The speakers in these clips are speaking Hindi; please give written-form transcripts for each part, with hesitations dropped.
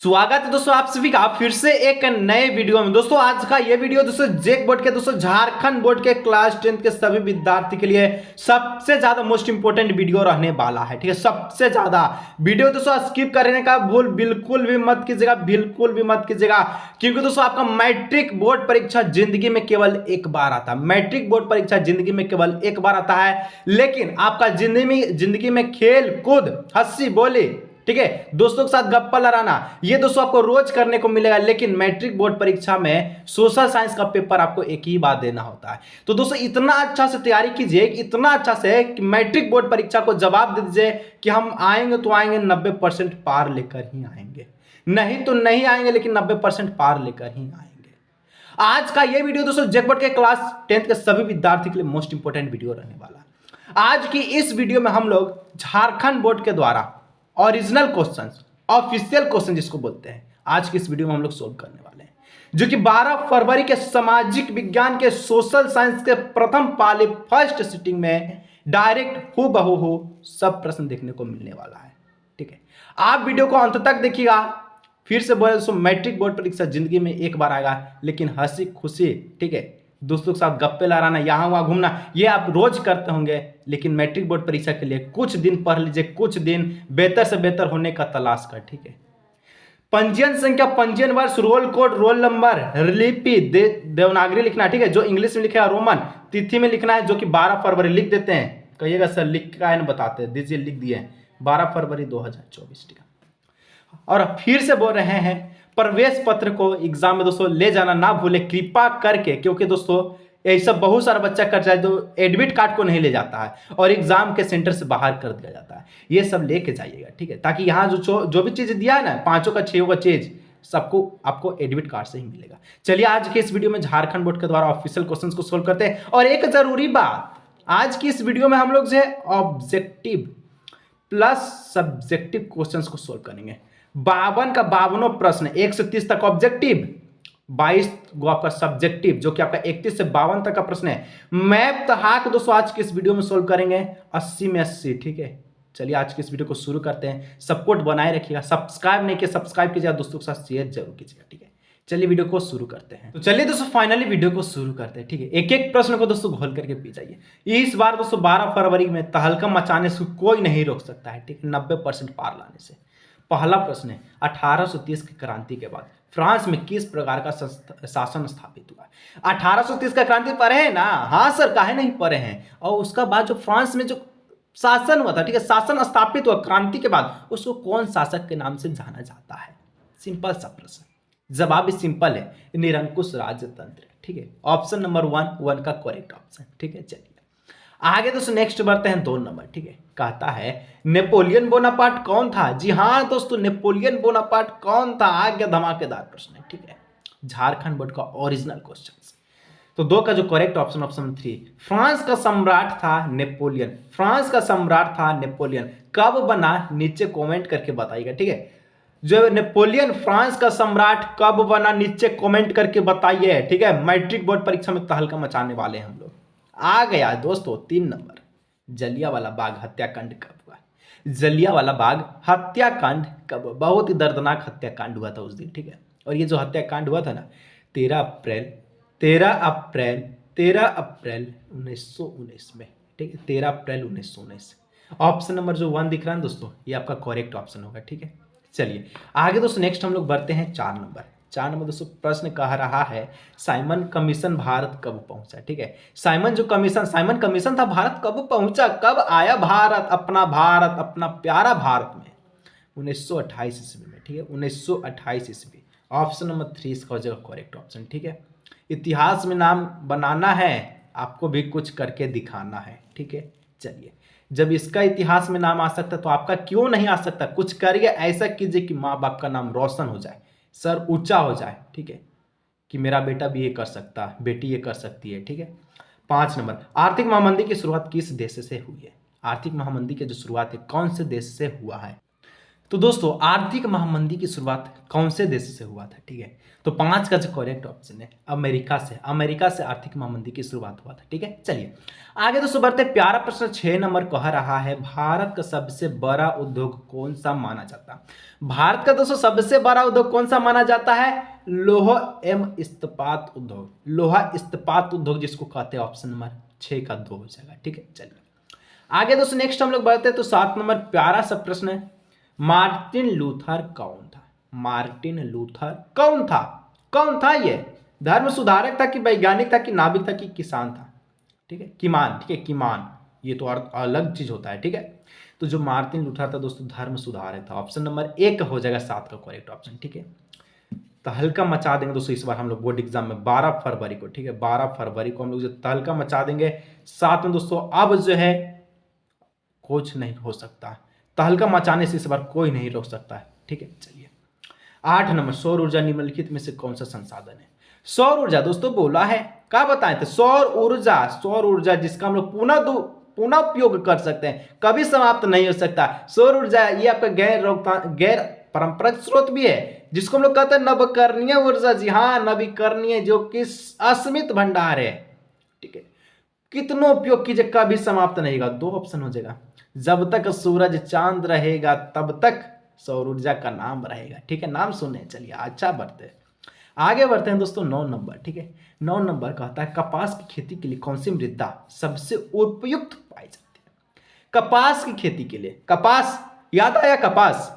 स्वागत है दोस्तों आप सभी का फिर से एक नए वीडियो में। दोस्तों आज का ये वीडियो दोस्तों जेक बोर्ड के झारखंड बोर्ड के क्लास 10 के सभी विद्यार्थी के लिए सबसे ज्यादा मोस्ट इंपोर्टेंट वीडियो रहने वाला है। ठीक है, सबसे ज्यादा वीडियो दोस्तों स्किप करने का भूल बिल्कुल भी मत कीजिएगा, बिल्कुल भी मत कीजिएगा, क्योंकि दोस्तों आपका मैट्रिक बोर्ड परीक्षा जिंदगी में केवल एक बार आता है। मैट्रिक बोर्ड परीक्षा जिंदगी में केवल एक बार आता है, लेकिन आपका जिंदगी में खेल कूद हंसी बोली, ठीक है, दोस्तों के साथ गप्पा लड़ाना, ये दोस्तों आपको रोज करने को मिलेगा। लेकिन मैट्रिक बोर्ड परीक्षा में सोशल साइंस का पेपर आपको एक ही बार देना होता है। तो दोस्तों इतना अच्छा से तैयारी कीजिए, इतना अच्छा से कि मैट्रिक बोर्ड परीक्षा को जवाब दे दीजिए कि हम आएंगे तो आएंगे 90% पार लेकर ही आएंगे, नहीं तो नहीं आएंगे, लेकिन 90% पार लेकर ही आएंगे। आज का ये वीडियो दोस्तों जेक बोर्ड के क्लास 10 के सभी विद्यार्थी के लिए मोस्ट इंपोर्टेंट वीडियो रहने वाला है। आज की इस वीडियो में हम लोग झारखंड बोर्ड के द्वारा ओरिजिनल क्वेश्चंस, ऑफिशियल क्वेश्चन जिसको बोलते हैं, आज की इस वीडियो में हम लोग सोल्व करने वाले हैं, जो कि 12 फरवरी के सामाजिक विज्ञान के सोशल साइंस के प्रथम पाली फर्स्ट सिटिंग में डायरेक्ट हूबहू सब प्रश्न देखने को मिलने वाला है। ठीक है, आप वीडियो को अंत तक देखिएगा। फिर से बोले दोस्तों, मैट्रिक बोर्ड परीक्षा जिंदगी में एक बार आएगा, लेकिन हंसी खुशी, ठीक है, दोस्तों के साथ गप्पे लड़ाना, यहाँ वहाँ घूमना, ये आप रोज करते होंगे, लेकिन मैट्रिक बोर्ड परीक्षा के लिए कुछ दिन पढ़ लीजिए, कुछ दिन बेहतर से बेहतर होने का तलाश कर। ठीक है, पंजीयन संख्या, पंजीयन वर्ष, रोल कोड, रोल नंबर, लिपि देवनागरी लिखना है। ठीक है, जो इंग्लिश में लिखा है रोमन, तिथि में लिखना है, जो कि 12 फरवरी लिख देते हैं। कहिएगा सर लिख का है ना, बताते हैं, दीजिए, लिख दिए 12 फरवरी 2024। ठीक है, और फिर से बोल रहे हैं प्रवेश पत्र को एग्जाम में दोस्तों ले जाना ना भूले कृपा करके, क्योंकि दोस्तों ऐसा बहुत सारा बच्चा कर जाए जो एडमिट कार्ड को नहीं ले जाता है और एग्जाम के सेंटर से बाहर कर दिया जाता है। ये सब लेके जाइएगा, ठीक है, ताकि यहाँ जो भी चीज दिया है ना, 5 का 6 का चीज सबको आपको एडमिट कार्ड से ही मिलेगा। चलिए आज के इस वीडियो में झारखंड बोर्ड के द्वारा ऑफिशियल क्वेश्चन को सोल्व करते हैं। और एक जरूरी बात, आज की इस वीडियो में हम लोग जो है ऑब्जेक्टिव प्लस सब्जेक्टिव क्वेश्चन को सोल्व करेंगे। 52 का 52 प्रश्न, 1 से 30 तक ऑब्जेक्टिव, 22 गो आपका सब्जेक्टिव, जो कि आपका 31 से 52 तक का प्रश्न है। मैप तहाक दोस्तों आज के इस वीडियो में सोल्व करेंगे 80 में 80। ठीक है, चलिए आज के इस वीडियो को शुरू करते हैं। सपोर्ट बनाए रखिएगा, सब्सक्राइब नहीं किया सब्सक्राइब कीजिएगा, दोस्तों के साथ शेयर जरूर कीजिएगा। ठीक है, चलिए वीडियो को शुरू करते हैं। तो चलिए दोस्तों फाइनली वीडियो को शुरू करते हैं। ठीक है, एक एक प्रश्न को दोस्तों घोल करके पी जाइए। इस बार दोस्तों 12 फरवरी में तहलका मचाने से कोई नहीं रोक सकता है। ठीक है, 90% पार लाने से। पहला प्रश्न है, 1830 की क्रांति के बाद फ्रांस में किस प्रकार का शासन स्थापित हुआ? 1830 का क्रांति पढ़े हैं ना? हाँ सर, काहे नहीं पढ़े हैं? और उसका बाद जो फ्रांस में जो शासन हुआ था, ठीक है, शासन स्थापित हुआ क्रांति के बाद, उसको कौन शासक के नाम से जाना जाता है? सिंपल सा प्रश्न, जवाब भी सिंपल है, निरंकुश राजतंत्र। ठीक है, ऑप्शन नंबर 1 का करेक्ट ऑप्शन। ठीक है, चलिए आगे दोस्तों नेक्स्ट बढ़ते हैं 2 नंबर। ठीक है, कहता है नेपोलियन बोनापार्ट कौन था? जी हाँ दोस्तों, नेपोलियन बोनापार्ट कौन था? आ गया धमाकेदार प्रश्न है। ठीक है, झारखंड बोर्ड का ओरिजिनल क्वेश्चन। तो 2 का जो करेक्ट ऑप्शन, ऑप्शन 3, फ्रांस का सम्राट था नेपोलियन। फ्रांस का सम्राट था नेपोलियन, कब बना नीचे कमेंट करके बताइएगा। ठीक है, जो नेपोलियन फ्रांस का सम्राट कब बना नीचे कमेंट करके बताइए। ठीक है, मैट्रिक बोर्ड परीक्षा में तहलका मचाने वाले हैं हम लोग। आ गया दोस्तों 3 नंबर, जलियांवाला बाग हत्याकांड कब हुआ? जलियांवाला बाग हत्याकांड कब? बहुत ही दर्दनाक हत्याकांड हुआ था उस दिन। ठीक है, और ये जो हत्याकांड हुआ था ना, 13 अप्रैल 1919 में। ठीक है, 13 अप्रैल 1919। ऑप्शन नंबर जो 1 दिख रहा है दोस्तों, ये आपका करेक्ट ऑप्शन होगा। ठीक है, चलिए आगे दोस्तों नेक्स्ट हम लोग बढ़ते हैं 4 नंबर। 4 नंबर दोस्तों प्रश्न कह रहा है साइमन कमीशन भारत कब पहुंचा? ठीक है, साइमन कमीशन था, भारत कब पहुंचा, कब आया भारत, अपना प्यारा भारत में? 1928 ईस्वी में। ठीक है, 1928 ईस्वी। ऑप्शन नंबर 3 इसका हो जाएगा करेक्ट ऑप्शन। ठीक है, इतिहास में नाम बनाना है, आपको भी कुछ करके दिखाना है। ठीक है, चलिए जब इसका इतिहास में नाम आ सकता है तो आपका क्यों नहीं आ सकता? कुछ करिए, ऐसा कीजिए कि माँ बाप का नाम रोशन हो जाए, सर ऊंचा हो जाए। ठीक है, कि मेरा बेटा भी ये कर सकता है, बेटी ये कर सकती है। ठीक है, 5 नंबर, आर्थिक महामंदी की शुरुआत किस देश से हुई है? आर्थिक महामंदी की जो शुरुआत है कौन से देश से हुआ है? तो दोस्तों आर्थिक महामंदी की शुरुआत कौन से देश से हुआ था? ठीक है, तो 5 का जो करेक्ट ऑप्शन है अमेरिका से आर्थिक महामंदी की शुरुआत हुआ था। ठीक है, चलिए आगे दोस्तों बढ़ते। प्यारा प्रश्न 6 नंबर कह रहा है, भारत का सबसे बड़ा उद्योग कौन सा माना जाता है? भारत का दोस्तों सबसे बड़ा उद्योग कौन सा माना जाता है? लोह एवं इस्पात उद्योग, लोहा इस्पात उद्योग जिसको कहते हैं। ऑप्शन नंबर 6 का 2 हो जाएगा। ठीक है, चलिए आगे दोस्तों नेक्स्ट हम लोग बढ़ते हैं। तो 7 नंबर प्यारा सा प्रश्न है, मार्टिन लूथर कौन था? मार्टिन लूथर कौन था ये? धर्म सुधारक था कि वैज्ञानिक था कि नाविक था कि किसान था? ठीक है, किमान। ठीक है, किमान, ये तो अलग चीज होता है। ठीक है, तो जो मार्टिन लूथर था दोस्तों धर्म सुधारक था। ऑप्शन नंबर 1 हो जाएगा 7 का करेक्ट ऑप्शन। ठीक है, तहलका मचा देंगे दोस्तों इस बार हम लोग बोर्ड एग्जाम में 12 फरवरी को। ठीक है, 12 फरवरी को हम लोग जो तहलका मचा देंगे। साथ में दोस्तों अब जो है कुछ नहीं हो सकता, तहलका मचाने से इस बार कोई नहीं रोक सकता है। ठीक है, चलिए 8 नंबर, सौर ऊर्जा निम्नलिखित में से कौन सा संसाधन है? सौर ऊर्जा दोस्तों बोला है, क्या बताए थे? सौर ऊर्जा जिसका हम लोग पुनः उपयोग कर सकते हैं, कभी समाप्त नहीं हो सकता। सौर ऊर्जा ये आपका गैर पारंपरिक स्रोत भी है, जिसको हम लोग कहते हैं नवकरणीय ऊर्जा। जी हाँ, नवीकरणीय, जो कि असीमित भंडार है। ठीक है, कितनों उपयोग कीजिए कभी समाप्त नहीं होगा। 2 ऑप्शन हो जाएगा, जब तक सूरज चांद रहेगा तब तक सौर ऊर्जा का नाम रहेगा। ठीक है, नाम सुने। चलिए अच्छा बढ़ते हैं, आगे बढ़ते हैं दोस्तों। 9 नंबर, ठीक है, 9 नंबर कहता है, कपास की खेती के लिए कौन सी मृदा सबसे उपयुक्त पाई जाती है? कपास की खेती के लिए, कपास याद आया? कपास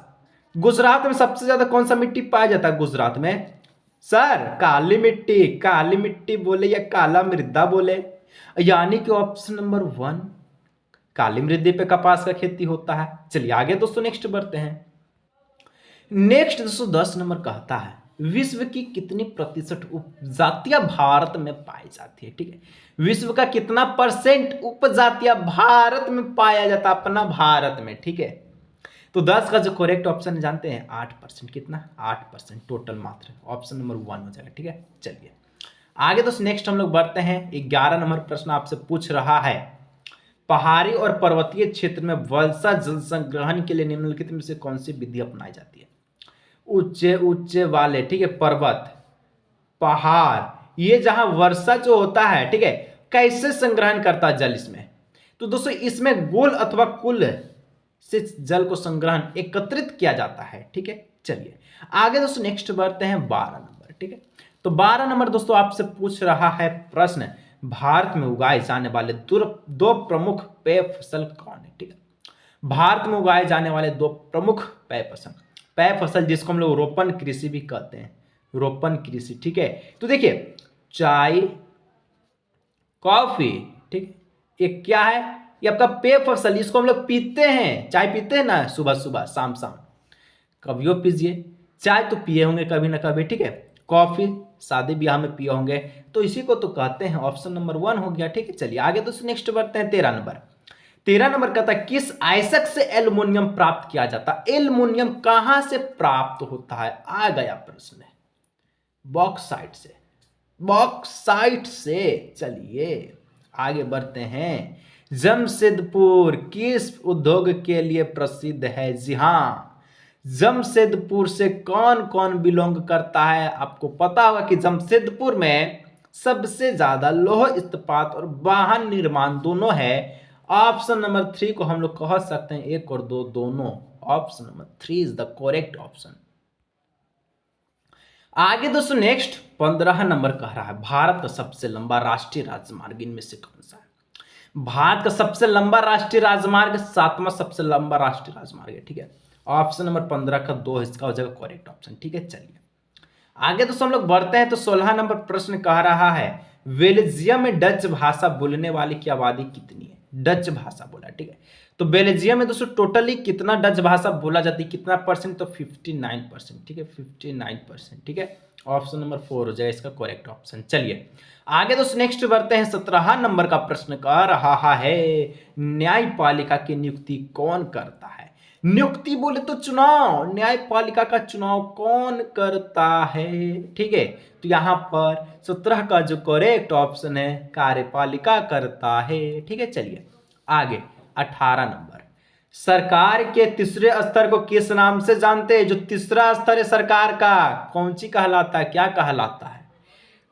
गुजरात में सबसे ज्यादा कौन सा मिट्टी पाया जाता है? गुजरात में सर काली मिट्टी बोले या काला मृदा बोले, यानी कि ऑप्शन नंबर 1 काली मृदा पे कपास का खेती होता है। चलिए आगे दोस्तों नेक्स्ट बढ़ते हैं। नेक्स्ट दोस्तों 10 नंबर कहता है, विश्व की कितनी प्रतिशत उपजातियां भारत में पाई जाती है? ठीक है, विश्व का कितना परसेंट उपजातियां भारत में पाया जाता है? अपना भारत में। ठीक है, तो 10 का जो करेक्ट ऑप्शन जानते हैं? 8%। कितना? 8% टोटल मात्र। ऑप्शन नंबर 1 हो जाएगा। ठीक है, चलिए आगे दोस्तों नेक्स्ट हम लोग बढ़ते हैं। 11 नंबर प्रश्न आपसे पूछ रहा है, पहाड़ी और पर्वतीय क्षेत्र में वर्षा जल संग्रहण के लिए निम्नलिखित में से कौन सी विधि अपनाई जाती है? ऊंचे वाले, ठीक है, पर्वत पहाड़, ये जहां वर्षा जो होता है, ठीक है, कैसे संग्रहण करता है जल इसमें? तो दोस्तों इसमें गोल अथवा कुल से जल को संग्रहण एकत्रित किया जाता है। ठीक है, चलिए आगे दोस्तों नेक्स्ट बढ़ते हैं 12 नंबर। ठीक है, तो 12 नंबर दोस्तों आपसे पूछ रहा है प्रश्न, भारत में उगाए जाने वाले 2 प्रमुख पेय फसल कौन है? ठीक है, भारत में उगाए जाने वाले 2 प्रमुख पेय फसल जिसको हम लोग रोपण कृषि भी कहते हैं, रोपण कृषि। ठीक है, तो देखिए चाय कॉफी, ठीक है, ये क्या है? ये आपका पेय फसल, इसको हम लोग पीते हैं, चाय पीते हैं ना सुबह सुबह शाम शाम, कभियो पीजिए। चाय तो पिए होंगे कभी ना कभी, ठीक है, कॉफी शादी ब्याह में पिए होंगे, तो इसी को तो कहते हैं। ऑप्शन नंबर 1 हो गया। ठीक है, चलिए आगे दोस्तों नेक्स्ट बढ़ते हैं। 13 नंबर कहता है, किस आयस्क से एल्युमिनियम प्राप्त किया जाता है? एल्युमिनियम कहां से प्राप्त होता है? आ गया प्रश्न, बॉक्साइट से। चलिए आगे बढ़ते हैं। जमशेदपुर किस उद्योग के लिए प्रसिद्ध है? जी हाँ, जमशेदपुर से कौन कौन बिलोंग करता है? आपको पता होगा कि जमशेदपुर में सबसे ज्यादा लौह इस्पात और वाहन निर्माण दोनों है। ऑप्शन नंबर 3 को हम लोग कह सकते हैं 1 और 2 दोनों। Option number 3 is the correct option. आगे दोस्तों नेक्स्ट 15 नंबर कह रहा है, भारत का सबसे लंबा राष्ट्रीय राजमार्ग इनमें से कौन सा है? भारत का सबसे लंबा राष्ट्रीय राजमार्ग 7वां सबसे लंबा राष्ट्रीय राजमार्ग है। ठीक है, ऑप्शन नंबर 15 का 2 इसका हो जाएगा करेक्ट ऑप्शन। ठीक है, चलिए आगे दोस्तों हम लोग बढ़ते हैं। तो 16 नंबर प्रश्न कह रहा है, बेल्जियम में डच भाषा बोलने वाली की आबादी कितनी है? डच भाषा बोला। ठीक है, तो बेल्जियम में दोस्तों टोटली कितना डच भाषा बोला जाती है, कितना परसेंट? तो 59%। ठीक है, 59%। ठीक है, ऑप्शन नंबर 4 हो जाएगा इसका करेक्ट ऑप्शन। चलिए आगे दोस्तों नेक्स्ट बढ़ते हैं। 17 नंबर का प्रश्न कह रहा है, न्यायपालिका की नियुक्ति कौन करता है? नियुक्ति बोले तो चुनाव, न्यायपालिका का चुनाव कौन करता है? ठीक है, तो यहां पर 17 का जो करेक्ट ऑप्शन है कार्यपालिका करता है। ठीक है, चलिए आगे 18 नंबर, सरकार के तीसरे स्तर को किस नाम से जानते हैं? जो तीसरा स्तर है सरकार का, कौन सी कहलाता है, क्या कहलाता है?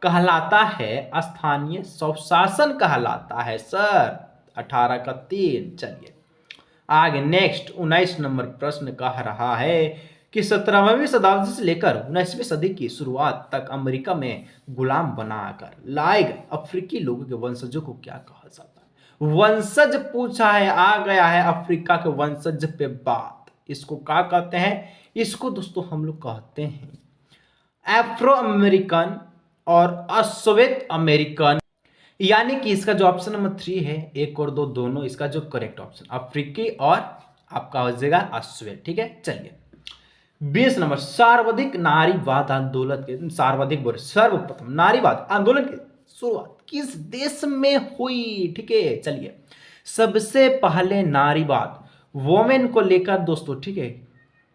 कहलाता है स्थानीय स्वशासन कहलाता है सर। 18 का 3। चलिए आगे नेक्स्ट 19 नंबर प्रश्न कह रहा है कि 17वीं शताब्दी से लेकर 19वीं सदी की शुरुआत तक अमेरिका में गुलाम बनाकर लाए गए अफ्रीकी लोगों के वंशजों को क्या कहा जाता है? वंशज पूछा है, आ गया है अफ्रीका के वंशज पे बात। इसको क्या कहते हैं? इसको दोस्तों हम लोग कहते हैं अफ्रो अमेरिकन और अश्वेत अमेरिकन। यानी कि इसका जो ऑप्शन नंबर 3 है, 1 और 2 दोनों इसका जो करेक्ट ऑप्शन अफ्रीकी और आपका हो जाएगा अश्वेत। ठीक है चलिए 20 नंबर सर्वाधिक नारीवाद आंदोलन के सर्वप्रथम नारीवाद आंदोलन की शुरुआत किस देश में हुई? ठीक है चलिए सबसे पहले नारीवाद वोमेन को लेकर दोस्तों, ठीक है,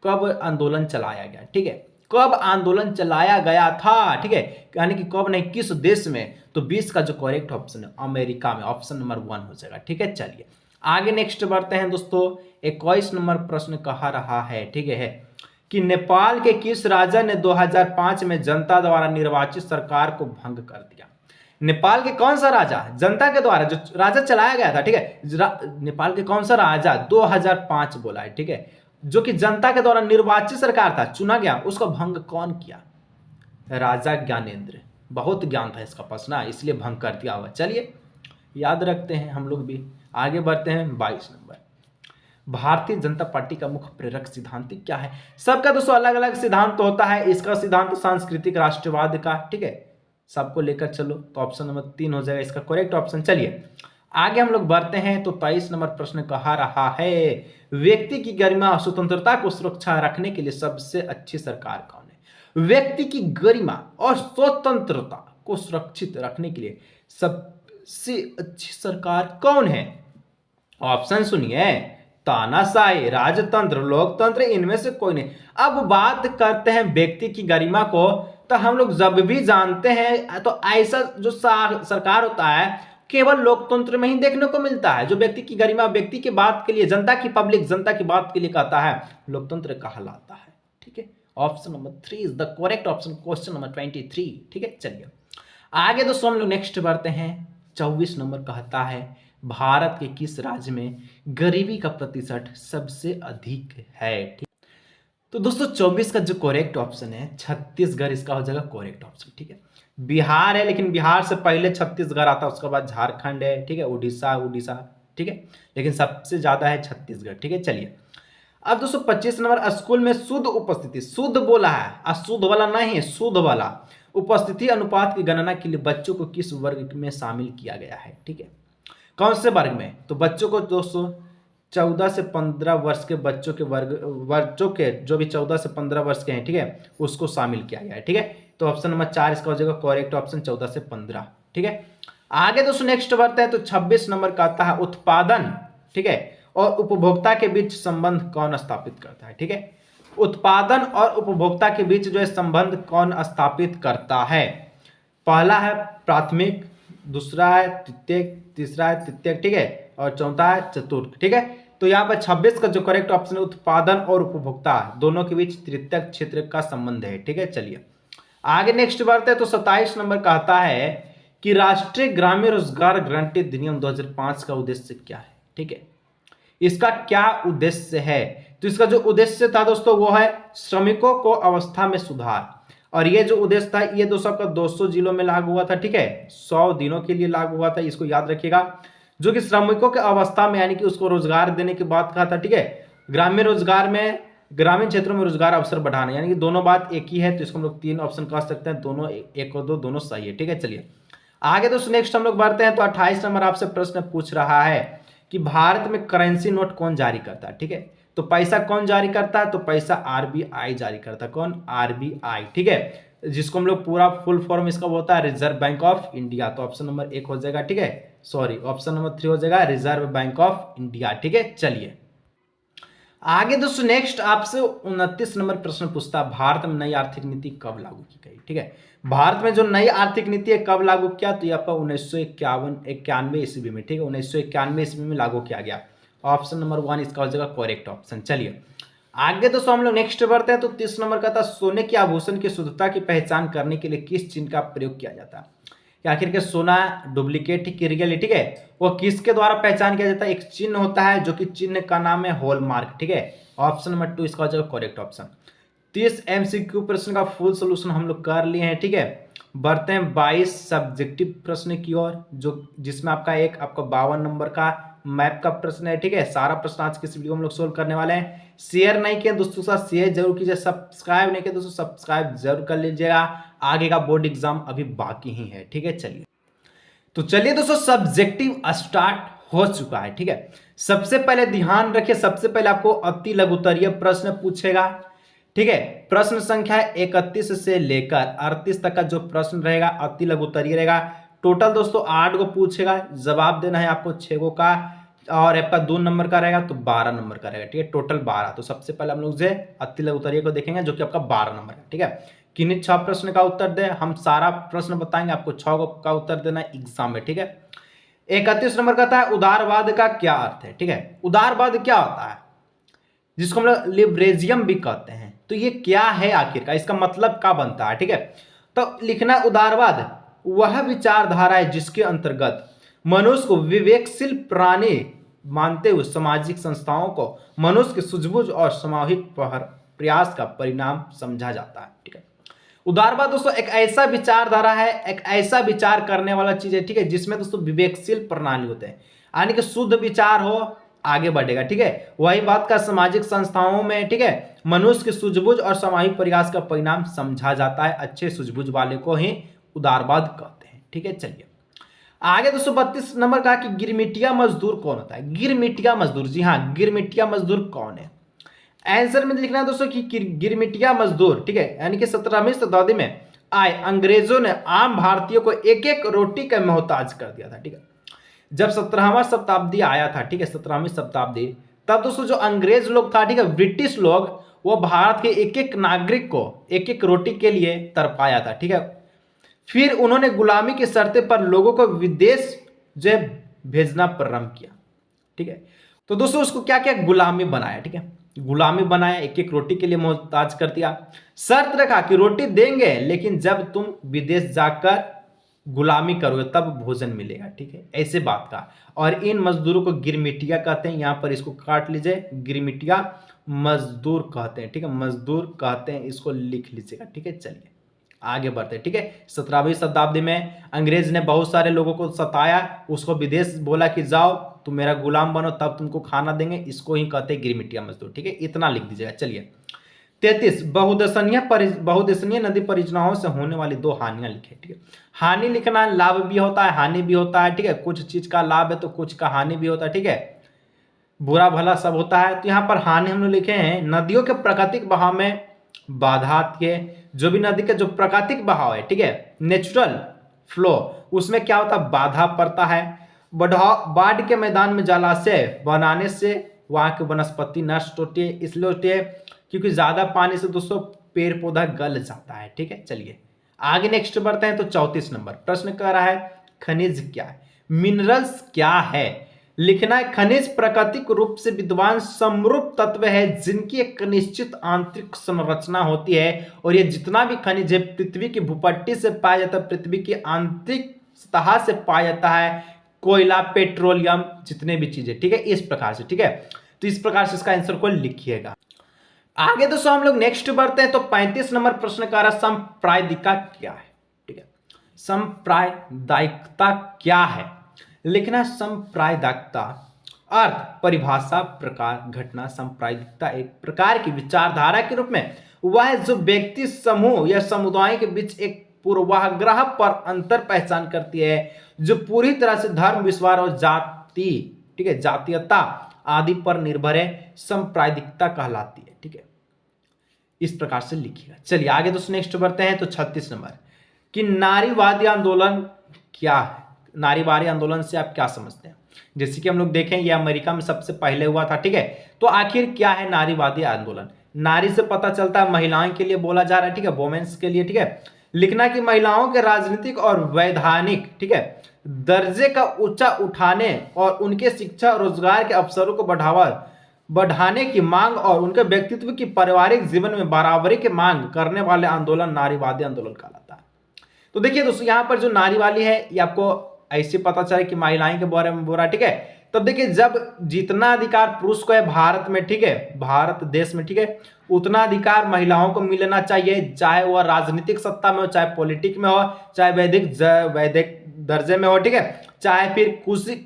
कब आंदोलन चलाया गया? ठीक है कब आंदोलन चलाया गया था? ठीक है यानी कि कब नहीं, किस देश में? तो 20 का जो करेक्ट ऑप्शन है अमेरिका में, ऑप्शन नंबर 1 हो जाएगा। ठीक है चलिए आगे नेक्स्ट बढ़ते हैं दोस्तों। 21 नंबर प्रश्न कहा रहा है, ठीक है, कि नेपाल के किस राजा ने 2005 में जनता द्वारा निर्वाचित सरकार को भंग कर दिया? नेपाल के कौन सा राजा, जनता के द्वारा जो राजा चलाया गया था, ठीक है, नेपाल के कौन सा राजा 2005 बोला है, ठीक है, जो कि जनता के द्वारा निर्वाचित सरकार था, चुना गया, उसका भंग कौन किया? राजा ज्ञानेंद्र। बहुत ज्ञान था इसका प्रश्न, इसलिए भंग कर दिया हुआ। चलिए याद रखते हैं हम लोग भी। आगे बढ़ते हैं 22 नंबर। भारतीय जनता पार्टी का मुख्य प्रेरक सिद्धांत क्या है? सबका दोस्तों अलग अलग सिद्धांत होता है। इसका सिद्धांत सांस्कृतिक राष्ट्रवाद का, ठीक है, सबको लेकर चलो, तो ऑप्शन नंबर 3 हो जाएगा इसका करेक्ट ऑप्शन। चलिए आगे हम लोग बढ़ते हैं तो 23 नंबर प्रश्न कहा रहा है, व्यक्ति की गरिमा और स्वतंत्रता को सुरक्षा रखने के लिए सबसे अच्छी सरकार कौन है? व्यक्ति की गरिमा और स्वतंत्रता को सुरक्षित रखने के लिए सबसे अच्छी सरकार कौन है? ऑप्शन सुनिए, तानाशाही, राजतंत्र, लोकतंत्र, इनमें से कोई नहीं। अब बात करते हैं व्यक्ति की गरिमा को, तो हम लोग जब भी जानते हैं तो ऐसा जो सरकार होता है केवल लोकतंत्र में ही देखने को मिलता है। जो व्यक्ति की गरिमा व्यक्ति की बात के लिए, जनता की पब्लिक जनता की बात के लिए कहता है, लोकतंत्र कहलाता है। ठीक है option number 3 is the correct option, question number 23। ठीक है चलिए आगे दोस्तों हम लोग नेक्स्ट बढ़ते हैं। 24 नंबर कहता है, भारत के किस राज्य में गरीबी का प्रतिशत सबसे अधिक है? ठीक तो दोस्तों 24 का जो करेक्ट ऑप्शन है छत्तीसगढ़, इसका हो जाएगा करेक्ट ऑप्शन। ठीक है बिहार है, लेकिन बिहार से पहले छत्तीसगढ़ आता है, उसके बाद झारखंड है, ठीक है, उड़ीसा, ठीक है, लेकिन सबसे ज्यादा है छत्तीसगढ़। ठीक है चलिए अब दोस्तों 25 नंबर, स्कूल में शुद्ध उपस्थिति, शुद्ध बोला है, अशुद्ध वाला नहीं है, शुद्ध वाला उपस्थिति अनुपात की गणना के लिए बच्चों को किस वर्ग में शामिल किया गया है? ठीक है कौन से वर्ग में? तो बच्चों को दोस्तों 14 से 15 वर्ष के बच्चों के जो भी 14 से 15 वर्ष के हैं, ठीक है, उसको शामिल किया गया है। ठीक है तो ऑप्शन नंबर 4 इसका हो जाएगा करेक्ट ऑप्शन, 14 से 15। ठीक है आगे दोस्तों नेक्स्ट बढ़ते हैं तो 26 नंबर का आता है, उत्पादन, ठीक है, और उपभोक्ता के बीच संबंध कौन स्थापित करता है? ठीक है उत्पादन और उपभोक्ता के बीच जो है संबंध कौन स्थापित करता है? पहला है प्राथमिक, दूसरा है तृतीयक, तीसरा है तृतीयक, ठीक है, और चौथा है चतुर्थ। ठीक है तो यहाँ पर 26 का जो करेक्ट ऑप्शन है, उत्पादन और उपभोक्ता दोनों के बीच तृतीयक क्षेत्र का संबंध है। ठीक है चलिए आगे नेक्स्ट बढ़ते हैं तो 27 नंबर कहता है कि राष्ट्रीय ग्रामीण रोजगार गारंटी अधिनियम 2005 का उद्देश्य क्या है? ठीक है इसका क्या उद्देश्य है? तो इसका जो उद्देश्य था दोस्तों वो है श्रमिकों को अवस्था में सुधार, और ये जो उद्देश्य था ये दोस्तों आपका 200 जिलों में लागू हुआ था। ठीक है 100 दिनों के लिए लागू हुआ था, इसको याद रखिएगा, जो कि श्रमिकों के अवस्था में यानी कि उसको रोजगार देने की बात कहा था। ठीक है ग्रामीण रोजगार में, ग्रामीण क्षेत्रों में रोजगार अवसर बढ़ाना, यानी कि दोनों बात एक ही है, तो इसको हम लोग 3 ऑप्शन कह सकते हैं, दोनों 1 और 2 दोनों सही है। ठीक है चलिए आगे दोस्तों नेक्स्ट हम लोग बढ़ते हैं तो 28 नंबर आपसे प्रश्न पूछ रहा है कि भारत में करेंसी नोट कौन जारी करता है? ठीक है तो पैसा कौन जारी करता है? तो पैसा आरबीआई जारी करता है। कौन? आरबीआई। ठीक है जिसको हम लोग पूरा फुल फॉर्म इसका होता है रिजर्व बैंक ऑफ इंडिया, तो ऑप्शन नंबर 1 हो जाएगा। ठीक है सॉरी ऑप्शन नंबर 3 हो जाएगा रिजर्व बैंक ऑफ इंडिया। ठीक है चलिए आगे दोस्तों नेक्स्ट आपसे 29 नंबर प्रश्न पूछता है, भारत में नई आर्थिक नीति कब लागू की गई? ठीक है भारत में जो नई आर्थिक नीति है कब लागू किया? तो ये आपका 1991 ईस्वी में, ठीक है 1991 ईस्वी में लागू किया गया। ऑप्शन नंबर 1 इसका हो जाएगा करेक्ट ऑप्शन। चलिए आगे दोस्तों हम लोग नेक्स्ट बढ़ते हैं। तो 30 नंबर का था सोने के आभूषण की शुद्धता की पहचान करने के लिए किस चिन्ह का प्रयोग किया जाता है। कि आखिर के सोना डुप्लीकेट की रियलिटी है वो किसके द्वारा पहचान किया जाता है। एक चिन्ह होता है जो कि चिन्ह का नाम है हॉलमार्क। ठीक है, ऑप्शन नंबर 2 इसका हो जाएगा करेक्ट ऑप्शन। 30 MCQ प्रश्न का फुल सोल्यूशन हम लोग कर लिए हैं। ठीक है, बढ़ते हैं 22 सब्जेक्टिव प्रश्न की ओर, जो जिसमें आपका 52 नंबर का मैप का प्रश्न है। ठीक है, सारा प्रश्न आज के इस वीडियो में हम लोग सोल्व करने वाले हैं। शेयर नहीं किया दोस्तों के साथ शेयर जरूर कीजिए, सब्सक्राइब नहीं किया दोस्तों सब्सक्राइब जरूर कर लीजिएगा। आगे का बोर्ड एग्जाम अभी बाकी ही है। ठीक है, चलिए तो चलिए दोस्तों सब्जेक्टिव स्टार्ट हो चुका है। ठीक है, सबसे पहले ध्यान रखिए, सबसे पहले आपको अति लघुत्तरीय प्रश्न पूछेगा। ठीक है, प्रश्न संख्या 31 से लेकर 38 तक का जो प्रश्न रहेगा अति लघुत्तरीय रहेगा। टोटल दोस्तों 8 को पूछेगा, जवाब देना है आपको 6 को का, और आपका 2 नंबर का रहेगा तो 12 नंबर का रहेगा। ठीक है, टोटल 12। तो सबसे पहले हम लोग जो अति लघुत्तरीय को देखेंगे जो कि आपका 12 नंबर का। ठीक है, किन्हीं 6 प्रश्न का उत्तर दे, हम सारा प्रश्न बताएंगे, आपको 6 का उत्तर देना है एग्जाम में। ठीक है, 31 नंबर का था उदारवाद का क्या अर्थ है। ठीक है, उदारवाद क्या होता है, जिसको हम लोग लिबरेजियम भी कहते हैं। तो ये क्या है आखिर का, इसका मतलब क्या बनता है। ठीक है, तो लिखना उदारवाद वह विचारधारा है जिसके अंतर्गत मनुष्य को विवेकशील प्राणी मानते हुए सामाजिक संस्थाओं को मनुष्य के सूझबूझ और सामूहिक प्रयास का परिणाम समझा जाता है। ठीक है, उदारवाद दोस्तों एक ऐसा विचारधारा है, एक ऐसा विचार करने वाला चीज है। ठीक है, जिसमें दोस्तों विवेकशील प्रणाली होते हैं, यानी कि शुद्ध विचार हो आगे बढ़ेगा। ठीक है, वही बात का सामाजिक संस्थाओं में ठीक है मनुष्य के सूझबूझ और सामूहिक प्रयास का परिणाम समझा जाता है। अच्छे सूझबूझ वाले को ही उदारवाद कहते हैं। ठीक है, चलिए आगे दोस्तों 32 नंबर कहा कि गिरमिटिया मजदूर कौन होता है। गिरमिटिया मजदूर, जी हाँ, गिरमिटिया मजदूर कौन है। आंसर में लिखना है दोस्तों कि गिरमिटिया मजदूर ठीक है, यानी कि 17वीं शताब्दी में आए अंग्रेजों ने आम भारतीयों को एक एक रोटी का मोहताज कर दिया था। ठीक है, जब 17वां शताब्दी आया था, ठीक है 17वीं शताब्दी, तब दोस्तों जो अंग्रेज लोग था ठीक है ब्रिटिश लोग, वो भारत के एक एक नागरिक को एक एक रोटी के लिए तरपाया था। ठीक है, फिर उन्होंने गुलामी की शर्तें पर लोगों को विदेश जो भेजना प्रारंभ किया। ठीक है, तो दोस्तों उसको क्या क्या गुलामी बनाया। ठीक है, गुलामी बनाया, एक एक रोटी के लिए मोहताज कर दिया, शर्त रखा कि रोटी देंगे लेकिन जब तुम विदेश जाकर गुलामी करोगे तब भोजन मिलेगा। ठीक है, ऐसे बात का। और इन मजदूरों को गिरमिटिया कहते हैं, यहां पर इसको काट लीजिए, गिरमिटिया मजदूर कहते हैं। ठीक है, मजदूर कहते हैं, इसको लिख लीजिएगा। ठीक है, चलिए आगे बढ़ते हैं। ठीक है, 17वीं शताब्दी में अंग्रेज ने बहुत सारे लोगों को सताया, उसको विदेश बोला कि जाओ तुम मेरा गुलाम बनो तब तुमको खाना देंगे, इसको ही कहते हैं गिरमिटिया मजदूर। ठीक है, इतना लिख दीजिएगा। चलिए 33 बहुदेशनीय नदी परियोजनाओं से होने वाली 2 हानियां लिखे। ठीक है, हानि लिखना, लाभ भी होता है हानि भी होता है। ठीक है, कुछ चीज का लाभ है तो कुछ का हानि भी होता है। ठीक है, बुरा भला सब होता है। तो यहाँ पर हानि हम लोग लिखे हैं, नदियों के प्राकृतिक बहाव में बाधा के, जो भी नदी का जो प्राकृतिक बहाव है ठीक है नेचुरल फ्लो, उसमें क्या होता है बाधा पड़ता है। बाढ़ के मैदान में जलाशय बनाने से वहां की वनस्पति नष्ट होती है, इसलिए होती है क्योंकि ज्यादा पानी से दोस्तों पेड़ पौधा गल जाता है। ठीक है, चलिए आगे नेक्स्ट बढ़ते हैं। तो 34 नंबर प्रश्न कह रहा है खनिज क्या है, मिनरल्स क्या है। लिखना है खनिज प्राकृतिक रूप से विद्वान समरूप तत्व है जिनकी एक निश्चित आंतरिक संरचना होती है, और ये जितना भी खनिज है पृथ्वी की भूपट्टी से पाया जाता है, पृथ्वी की आंतरिक सतह से पाया जाता है, कोयला पेट्रोलियम जितने भी चीजें। ठीक है, इस प्रकार से। ठीक है, तो इस प्रकार से इसका आंसर को लिखिएगा। आगे दोस्तों हम लोग नेक्स्ट बढ़ते हैं। तो 35 नंबर प्रश्न का सांप्रदायिकता क्या है। ठीक है, सांप्रदायिकता क्या है, लिखना सांप्रदायिकता अर्थ परिभाषा प्रकार घटना। सांप्रदायिकता एक प्रकार की विचारधारा के रूप में वह है जो व्यक्ति समूह या समुदाय के बीच एक पूर्वाग्रह पर अंतर पहचान करती है, जो पूरी तरह से धर्म विश्वास और जाति ठीक है जातीयता आदि पर निर्भर है, सांप्रदायिकता कहलाती है। ठीक है, इस प्रकार से लिखिएगा। चलिए आगे दोस्तों नेक्स्ट बढ़ते हैं। तो 36 नंबर कि नारीवादी आंदोलन क्या है। नारीवादी आंदोलन से आप क्या समझते हैं। जैसे कि हम लोग देखें ये अमेरिका में सबसे पहले हुआ था। ठीक है, तो आखिर क्या है नारीवादी आंदोलन। नारी से पता चलता है महिलाओं के लिए बोला जा रहा है। ठीक है, वोमेन्स के लिए। ठीक है, लिखना कि महिलाओं के राजनीतिक और वैधानिक ठीक है दर्जे का ऊंचा उठाने और उनके शिक्षा और रोजगार के अवसरों को बढ़ाने की मांग और उनके व्यक्तित्व की पारिवारिक जीवन में बराबरी की मांग करने वाले आंदोलन नारीवादी आंदोलन कहलाता है। तो देखिए दोस्तों, यहाँ पर जो नारीवादी है ये आपको ऐसे पता चले कि महिलाएं के बारे में बोल रहा है, ठीक है। तब देखिए, जब जितना अधिकार पुरुष को है भारत में, ठीक है, भारत देश में, ठीक है, उतना अधिकार महिलाओं को मिलना चाहिए, चाहे वह राजनीतिक सत्ता में हो, चाहे पॉलिटिक में हो, चाहे वैदिक दर्जे में हो, ठीक है, चाहे फिर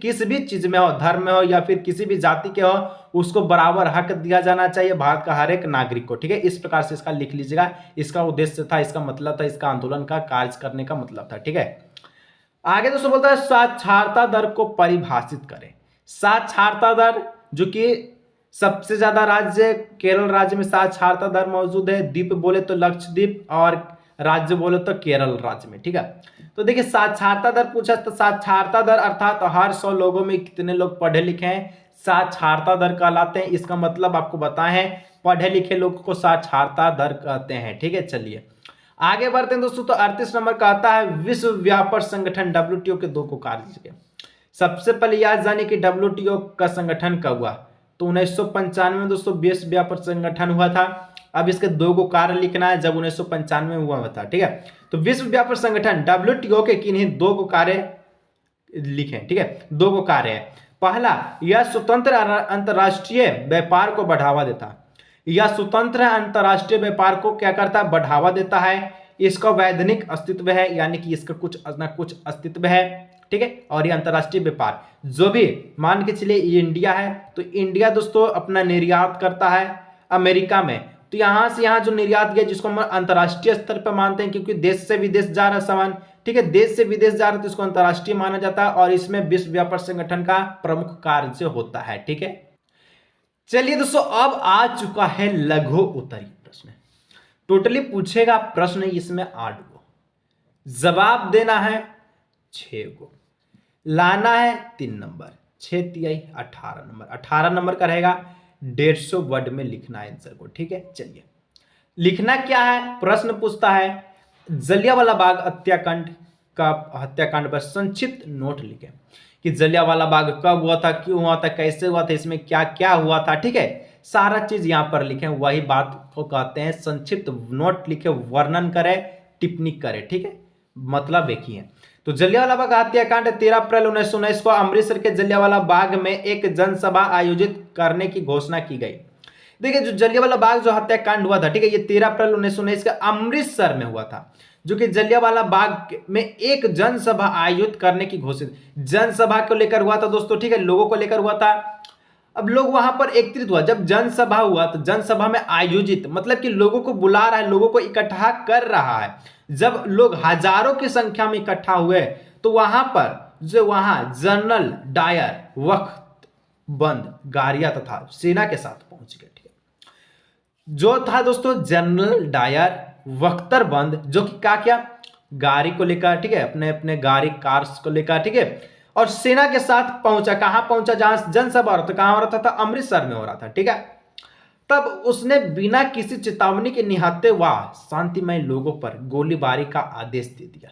किसी भी चीज में हो, धर्म में हो या फिर किसी भी जाति के हो, उसको बराबर हक दिया जाना चाहिए भारत का हर एक नागरिक को, ठीक है। इस प्रकार से इसका लिख लीजिएगा, इसका उद्देश्य था, इसका मतलब था, इसका आंदोलन का कार्य करने का मतलब था, ठीक है। आगे दोस्तों बोलता है साक्षरता दर को परिभाषित करें। साक्षरता दर, जो कि सबसे ज्यादा राज्य केरल राज्य में साक्षरता दर मौजूद है, द्वीप बोले तो लक्षद्वीप और राज्य बोले तो केरल राज्य में, ठीक है। तो देखिए, साक्षरता दर पूछा तो साक्षरता दर अर्थात हर 100 लोगों में कितने लोग पढ़े लिखे हैं, साक्षरता दर कहलाते हैं। इसका मतलब आपको बताएं, पढ़े लिखे लोगों को साक्षरता दर कहते हैं, ठीक है। चलिए आगे बढ़ते हैं दोस्तों। तो 38 नंबर कहता है विश्व व्यापार संगठन WTO के 2 को कार्य लीजिए। सबसे पहले याद जानिए कि WTO का संगठन कब हुआ, तो 1995 में दोस्तों विश्व व्यापार संगठन हुआ था। अब इसके 2 को कार्य लिखना है, जब 1995 में हुआ था, ठीक है। तो विश्व व्यापार संगठन WTO के किन्हीं 2 को कार्य लिखें, ठीक है। 2 को कार्य है। पहला, यह स्वतंत्र अंतरराष्ट्रीय व्यापार को बढ़ावा देता। यह स्वतंत्र अंतरराष्ट्रीय व्यापार को क्या करता है, बढ़ावा देता है। इसका वैधानिक अस्तित्व है, यानी कि इसका कुछ ना कुछ अस्तित्व है, ठीक है। और ये अंतरराष्ट्रीय व्यापार जो भी मान के चलिए ये इंडिया है, तो इंडिया दोस्तों अपना निर्यात करता है अमेरिका में, तो यहाँ से यहाँ जो निर्यात गया जिसको हम अंतरराष्ट्रीय स्तर पर मानते हैं, क्योंकि देश से विदेश जा रहा सामान, ठीक है, देश से विदेश जा रहा है तो इसको अंतरराष्ट्रीय माना जाता है और इसमें विश्व व्यापार संगठन का प्रमुख कार्य होता है, ठीक है। चलिए दोस्तों, अब आ चुका है लघु उत्तरीय प्रश्न। टोटली पूछेगा प्रश्न इसमें 8 गो, जवाब देना है 6 गो, लाना है 3 नंबर, 6 तिहाई 18 नंबर, 18 नंबर का रहेगा। 150 वर्ड में लिखना है आंसर को, ठीक है। चलिए लिखना क्या है, प्रश्न पूछता है जलियांवाला बाग हत्याकांड पर संक्षिप्त नोट लिखें कि जलियांवाला बाग कब हुआ था, क्यों हुआ था, कैसे हुआ था, इसमें क्या क्या हुआ था, ठीक है। सारा चीज यहां पर लिखें, वही बात को कहते हैं संक्षिप्त नोट लिखे, वर्णन करें, टिप्पणी करें, ठीक है, मतलब एक ही है। तो जलियांवाला बाग हत्याकांड 13 अप्रैल 1919 को अमृतसर के जलियांवाला बाग में एक जनसभा आयोजित करने की घोषणा की गई। देखिए, जो जलियांवाला बाग जो हत्याकांड हुआ था, ठीक है, ये 13 अप्रैल 1919 के अमृतसर में हुआ था, जो कि जलियांवाला बाग में एक जनसभा आयोजित करने की घोषित, जनसभा को लेकर हुआ था दोस्तों, ठीक है, लोगों को लेकर हुआ था। अब लोग वहां पर एकत्रित हुआ, जब जनसभा हुआ तो जनसभा में आयोजित मतलब कि लोगों को बुला रहा है, लोगों को इकट्ठा कर रहा है। जब लोग हजारों की संख्या में इकट्ठा हुए तो वहां पर जो वहां जनरल डायर वख्तरबंद गाड़ियां तथा सेना के साथ पहुंच गए, ठीक है। जो था दोस्तों जनरल डायर वख्तरबंद, जो कि क्या क्या गाड़ी को लेकर, ठीक है, अपने अपने गाड़ी कार्स को लेकर, ठीक है, और सेना के साथ पहुंचा। कहां पहुंचा, जहां जनसभा हो रहा था, कहां हो रहा था, अमृतसर में हो रहा था, ठीक है। तब उसने बिना किसी चेतावनी के निहत्थे व शांतिमय लोगों पर गोलीबारी का आदेश दे दिया।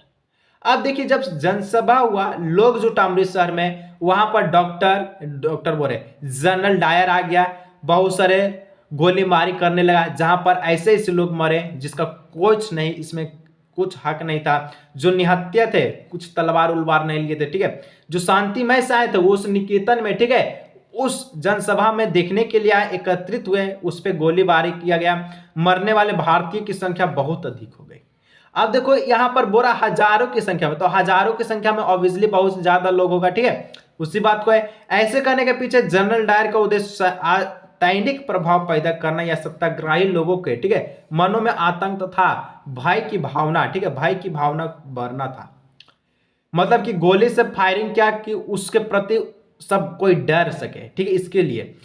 अब देखिए, जब जनसभा हुआ, लोग जुटा अमृतसर में, वहां पर डॉक्टर बोले जनरल डायर आ गया, बहुत सारे गोलीबारी करने लगा, जहां पर ऐसे ऐसे लोग मरे जिसका कुछ नहीं, इसमें कुछ हक नहीं था। जो निहत्थे थे, कुछ तलवार उलवार नहीं लिए थे, ठीक है, जो शांतिमय से आए थे वो उस निकेतन में, ठीक है, उस जनसभा में देखने के लिए एकत्रित हुए, उस पर गोलीबारी किया गया। मरने वाले भारतीय की संख्या बहुत अधिक हो गई। अब देखो यहाँ पर बोरा हजारों की संख्या में, तो हजारों की संख्या में ऑब्वियसली बहुत ज्यादा लोग होगा, ठीक है, उसी बात को है। ऐसे करने के पीछे जनरल डायर का उद्देश्य दैनिक प्रभाव पैदा करना या सत्याग्रही लोगों के, ठीक है, मनों में आतंक तथा भय की भावना, ठीक है, भय की भावना बढ़ना था। मतलब कि गोली से फायरिंग क्या कि उसके प्रति सब कोई डर सके, ठीक है। इसके लिए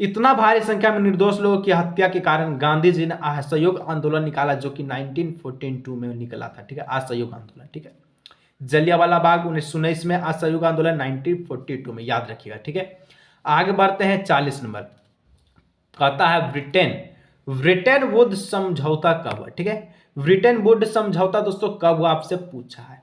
इतना भारी संख्या में निर्दोष लोगों की हत्या के कारण गांधी जी ने असहयोग आंदोलन निकाला, जो कि 1942 में निकला था, ठीक है, असहयोग आंदोलन, ठीक है। जलियांवाला बाग 1919 में, असहयोग आंदोलन 1942 में, याद रखिएगा, ठीक है। आगे बढ़ते हैं 40 नंबर, कहता है ब्रिटेन वुड समझौता कब हुआ, ठीक है। ब्रिटेन वुड समझौता दोस्तों कब हुआ आपसे पूछा है।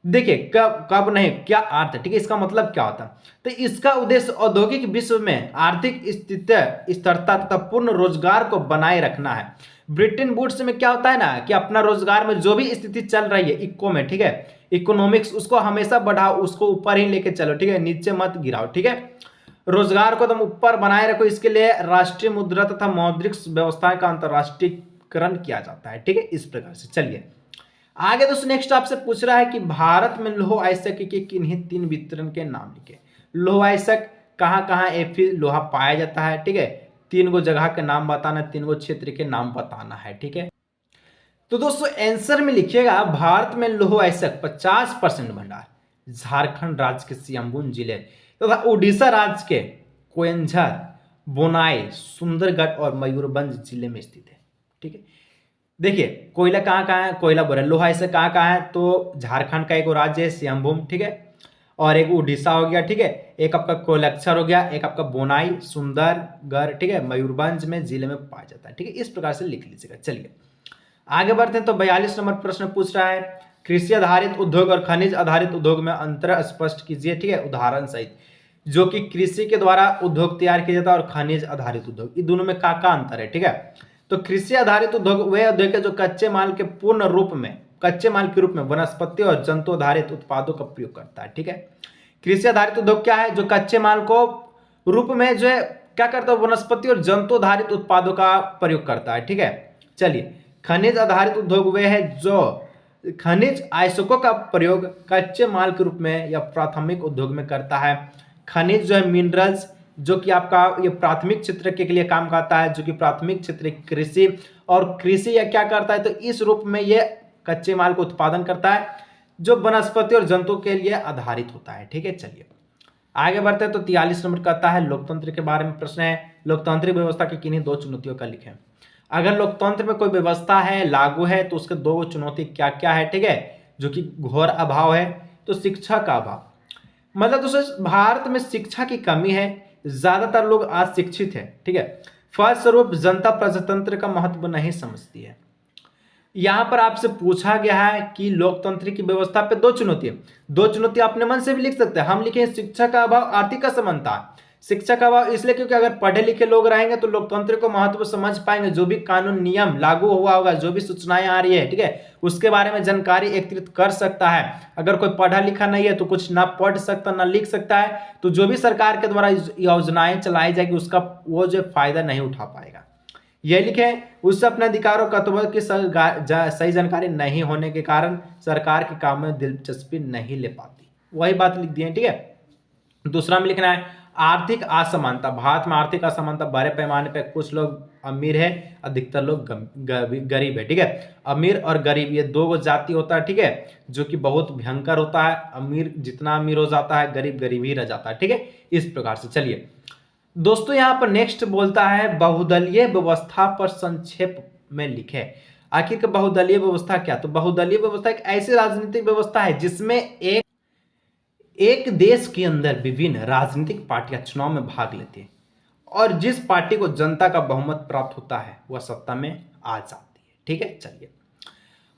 देखिए कब कब नहीं क्या अर्थ है, ठीक है, इसका मतलब क्या होता है। तो इसका उद्देश्य औद्योगिक विश्व में आर्थिक स्थिति स्थिरता तथा पूर्ण रोजगार को बनाए रखना है। ब्रिटेन वुड्स में क्या होता है ना कि अपना रोजगार में जो भी स्थिति चल रही है इको में, ठीक है, इकोनॉमिक्स, उसको हमेशा बढ़ाओ, उसको ऊपर ही लेके चलो, ठीक है, नीचे मत गिराओ, ठीक है। रोजगार को तुम ऊपर बनाए रखो, इसके लिए राष्ट्रीय मुद्रा तथा मौद्रिक व्यवस्था का अंतर्राष्ट्रीयकरण किया जाता है, ठीक है, इस प्रकार से। चलिए आगे दोस्तों नेक्स्ट आपसे पूछ रहा है कि भारत में लौह अयस्क के किन्हीं 3 वितरण के नाम लिखे। लौह अयस्क कहाँ कहाँ एफी लोहा पाया जाता है, ठीक है, 3 गो जगह के नाम बताना, 3 गो क्षेत्र के नाम बताना है, ठीक है। तो दोस्तों आंसर में लिखिएगा भारत में लौह अयस्क 50% भंडार झारखंड राज्य के सियम्बून जिले तथा उड़ीसा राज्य के कोयंझर, बोनाई, सुंदरगढ़ और मयूरभंज जिले में स्थित है, ठीक है। देखिए कोयला कहाँ कहाँ है, कोयला बोरा लोहा ऐसे कहाँ कहाँ है, तो झारखंड का एक राज्य है सियम्भूम, ठीक है, और एक उड़ीसा हो गया, ठीक है, एक आपका कोयलक्षर हो गया, एक आपका बोनाई, सुंदरगढ़, ठीक है, मयूरभंज में जिले में पाया जाता है, ठीक है, इस प्रकार से लिख लीजिएगा। चलिए आगे बढ़ते हैं। तो 42 नंबर प्रश्न पूछ रहा है कृषि आधारित उद्योग और खनिज आधारित उद्योग में अंतर स्पष्ट कीजिए, ठीक है, उदाहरण सहित। जो कि कृषि के द्वारा उद्योग तैयार किया जाता है और खनिज आधारित उद्योग, इन दोनों में का अंतर है, ठीक है। तो कृषि आधारित उद्योग वे उद्योग है जो कच्चे माल के पूर्ण रूप में, कच्चे माल के रूप में वनस्पति और जंतु आधारित उत्पादों का प्रयोग करता है, ठीक है। कृषि आधारित उद्योग क्या है, जो कच्चे माल को रूप में जो है क्या करता है, वनस्पति और जंतु आधारित उत्पादों का प्रयोग करता है, ठीक है। चलिए खनिज आधारित उद्योग वे है जो खनिज अयस्कों का प्रयोग कच्चे माल के रूप में या प्राथमिक उद्योग में करता है। खनिज जो है मिनरल्स, जो कि आपका ये प्राथमिक क्षेत्र के लिए काम करता है, जो कि प्राथमिक क्षेत्र कृषि, और कृषि या क्या करता है, तो इस रूप में ये कच्चे माल को उत्पादन करता है जो वनस्पति और जंतु के लिए आधारित होता है, ठीक है। चलिए आगे बढ़ते हैं। तो 43 नंबर कहता है लोकतंत्र के बारे में प्रश्न है, लोकतांत्रिक व्यवस्था की किन्हीं 2 चुनौतियों का लिखें। अगर लोकतंत्र में कोई व्यवस्था है लागू है तो उसके 2 चुनौती क्या क्या है, ठीक है, जो कि घोर अभाव है, तो शिक्षा का अभाव, मतलब दोस्तों भारत में शिक्षा की कमी है, ज्यादातर लोग अशिक्षित है, ठीक है। फलस्वरूप जनता प्रजातंत्र का महत्व नहीं समझती है। यहां पर आपसे पूछा गया है कि लोकतंत्र की व्यवस्था पे 2 चुनौती है, 2 चुनौती अपने मन से भी लिख सकते हैं। हम लिखे शिक्षा का अभाव, आर्थिक असमानता। शिक्षा का अभाव इसलिए क्योंकि अगर पढ़े लिखे लोग रहेंगे तो लोकतंत्र को महत्व समझ पाएंगे, जो भी कानून नियम लागू हुआ होगा, जो भी सूचनाएं आ रही है, ठीक है, उसके बारे में जानकारी एकत्रित कर सकता है। अगर कोई पढ़ा लिखा नहीं है तो कुछ ना पढ़ सकता ना लिख सकता है, तो जो भी सरकार के द्वारा योजनाएं चलाई जाएगी उसका वो जो फायदा नहीं उठा पाएगा। यह लिखे उससे अपने अधिकारों कर्तव्यों की सही जानकारी नहीं होने के कारण सरकार के काम में दिलचस्पी नहीं ले पाती, वही बात लिख दी है, ठीक है। दूसरा में लिखना है आर्थिक असमानता। भारत में आर्थिक असमानता बड़े पैमाने पर, कुछ लोग अमीर है, अधिकतर लोग गरीब है, ठीक है। अमीर और गरीब ये 2 जाति होता है, ठीक है, जो कि बहुत भयंकर होता है। अमीर जितना अमीर हो जाता है, गरीब गरीब ही रह जाता है, ठीक है, इस प्रकार से। चलिए दोस्तों यहाँ पर नेक्स्ट बोलता है बहुदलीय व्यवस्था पर संक्षेप में लिखे। आखिर बहुदलीय व्यवस्था क्या, तो बहुदलीय व्यवस्था एक ऐसी राजनीतिक व्यवस्था है जिसमें एक देश के अंदर विभिन्न राजनीतिक पार्टियां चुनाव में भाग लेती है और जिस पार्टी को जनता का बहुमत प्राप्त होता है वह सत्ता में आ जाती है, ठीक है। चलिए